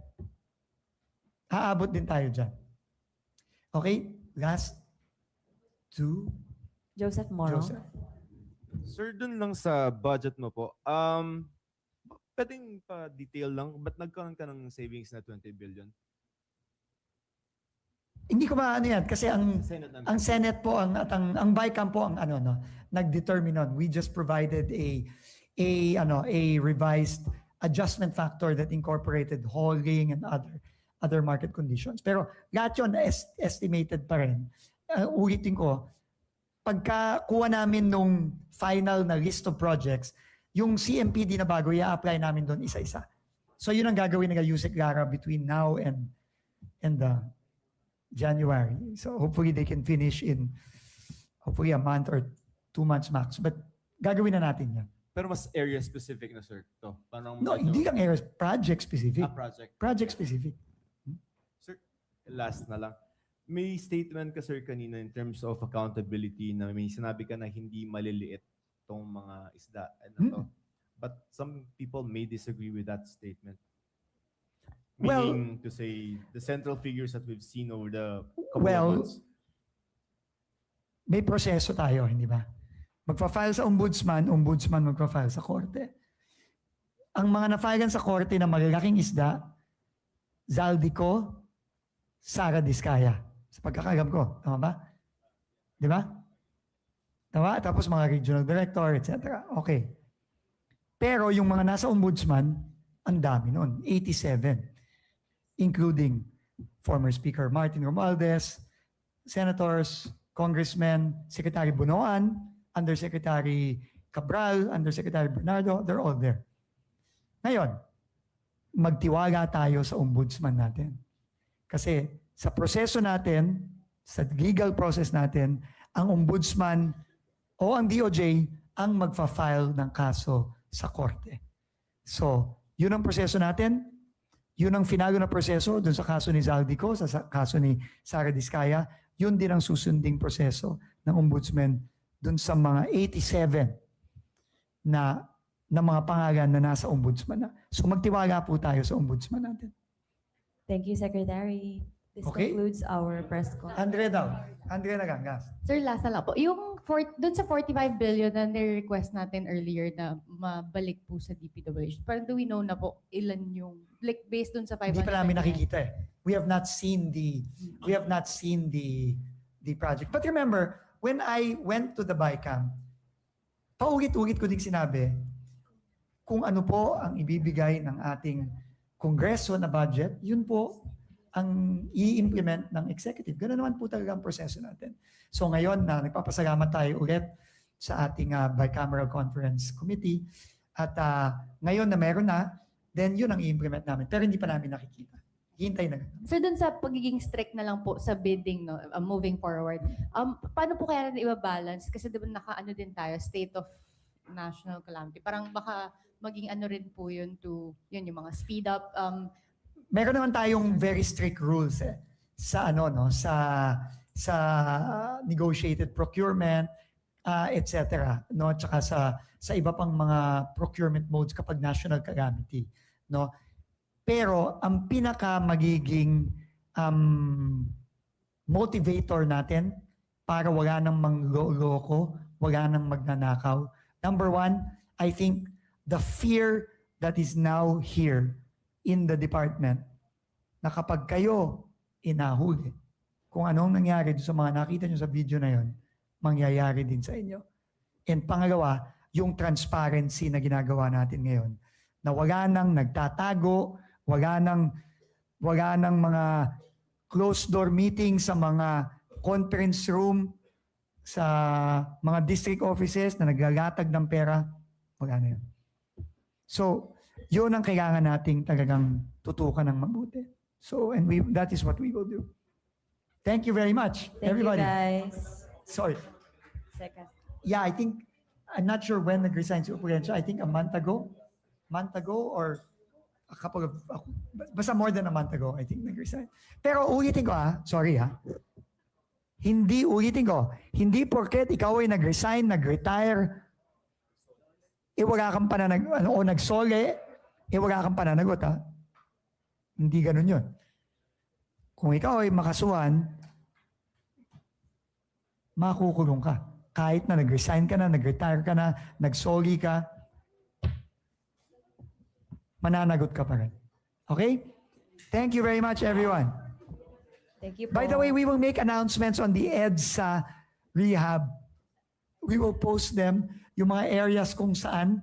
Aabot din tayo dyan. Okay? Last two. Joseph Moro. Joseph. Sir, dun lang sa budget mo po, pwedeng pa-detail lang, ba't nagkaroon ka ng savings na 20 billion? Hindi ko ba ano yan kasi ang Senate namin. ang Senate po ang BICAM po ang nag-determine on. We just provided a revised adjustment factor that incorporated hauling and other market conditions. Pero lahat yun estimated pa rin. Ulitin ko, pagka kuha namin nung final na list of projects, yung CMPD na bago, i-apply namin doon isa-isa. So yun ang gagawin ng Yusek Lara between now and January. So hopefully they can finish in hopefully a month or 2 months max. But gagawin na natin yan. Pero mas area specific na, sir. To. Parang No, hindi lang areas, project specific. project. Project specific. Sir, last na lang. May statement ka, sir, kanina in terms of accountability na may sinabi ka na hindi maliliit tong mga isda. To. But some people may disagree with that statement. Well- Meaning to say the central figures that we've seen over the couple Well, of months. may proseso tayo, hindi ba? Magpa-file sa ombudsman magpa-file sa korte. Ang mga na-file sa korte na malalaking isda, Zaldico, Sara Diskaya. Sa pagkakagam ko, tama ba? Di ba? Tama? Tapos mga regional director, etc. Okay. Pero yung mga nasa ombudsman, ang dami nun, 87. Including former Speaker Martin Romualdez, senators, congressmen, Secretary Bunoan, Undersecretary Cabral, Undersecretary Bernardo, they're all there. Ngayon, magtiwala tayo sa ombudsman natin. Kasi sa proseso natin, sa legal process natin, ang ombudsman o ang DOJ ang magfa-file ng kaso sa korte. So, yun ang proseso natin. Yun ang finalo na proseso dun sa kaso ni Zaldico, sa kaso ni Sara Diskaya. Yun din ang susunding proseso ng ombudsman dun sa mga 87 na mga pangalan na nasa ombudsman na. So magtiwala po tayo sa ombudsman natin. Thank you, Secretary. This Okay. concludes our press con. Andre daw. Andre na gangas. Sir, last na lang po. Yung dun sa 45 billion na ni-request natin earlier na mabalik po sa DPWH, parang do we know na po ilan yung, like based dun sa 500? Hindi pa namin nakikita eh. We have not seen the project. But remember, when I went to the BICAM, paulit-ulit ko din sinabi kung ano po ang ibibigay ng ating Kongreso na budget, yun po ang i-implement ng executive. Ganun naman po talaga ang proseso natin. So ngayon na nagpapasalamat tayo ulit sa ating bicameral conference committee at ngayon na meron na, then yun ang i-implement namin. Pero hindi pa namin nakikita. Hintay na. Sir, dun sa pagiging strict na lang po sa bidding, no, moving forward, paano po kaya natin i-balance? Kasi diba naka-ano din tayo, state of national calamity. Parang baka maging ano rin po yun to, yun yung mga speed up. Meron naman tayong very strict rules sa sa negotiated procurement, etc. No, tsaka sa iba pang mga procurement modes kapag national calamity, no. Pero ang pinaka magiging motivator natin para wala nang mangloloko, wala nang magnanakaw. Number one, I think the fear that is now here in the department na kapag kayo inahuli, kung anong nangyari sa mga nakita nyo sa video na yon, mangyayari din sa inyo. And pangalawa, yung transparency na ginagawa natin ngayon, na wala nang nagtatago, wala nang mga closed door meeting sa mga conference room, sa mga district offices na naglalatag ng pera, wala na yun. So, yun ang kailangan nating talagang tutukan ng mabuti. So, and that is what we will do. Thank you very much, Thank everybody. you, guys. Sorry. Second. Yeah, I'm not sure when nag-resign si Opurencia. I think a month ago or a couple of, basta more than a month ago, I think nag-resign. Pero ulitin ko sorry hindi porket ikaw ay nag-resign, nag-retire, wala kang o nagsole, wala kang pananagot Hindi ganun yun. Kung ikaw ay makasuhan, makukulong ka. Kahit na nag-resign ka na, nag-retire ka na, nag-sorry ka, mananagot ka pa rin. Okay? Thank you very much, everyone. Thank you po. By the way, we will make announcements on the EDSA rehab. We will post them, yung mga areas kung saan,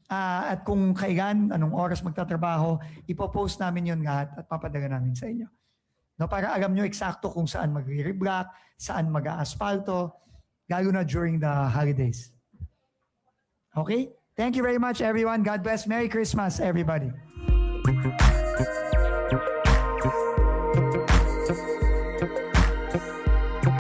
at kung kailan, anong oras magtatrabaho, ipopost namin yun lahat at papadala namin sa inyo. No, para alam nyo eksakto kung saan magre-reblock, saan mag-aasfalto, lalo na during the holidays. Okay? Thank you very much, everyone. God bless. Merry Christmas, everybody.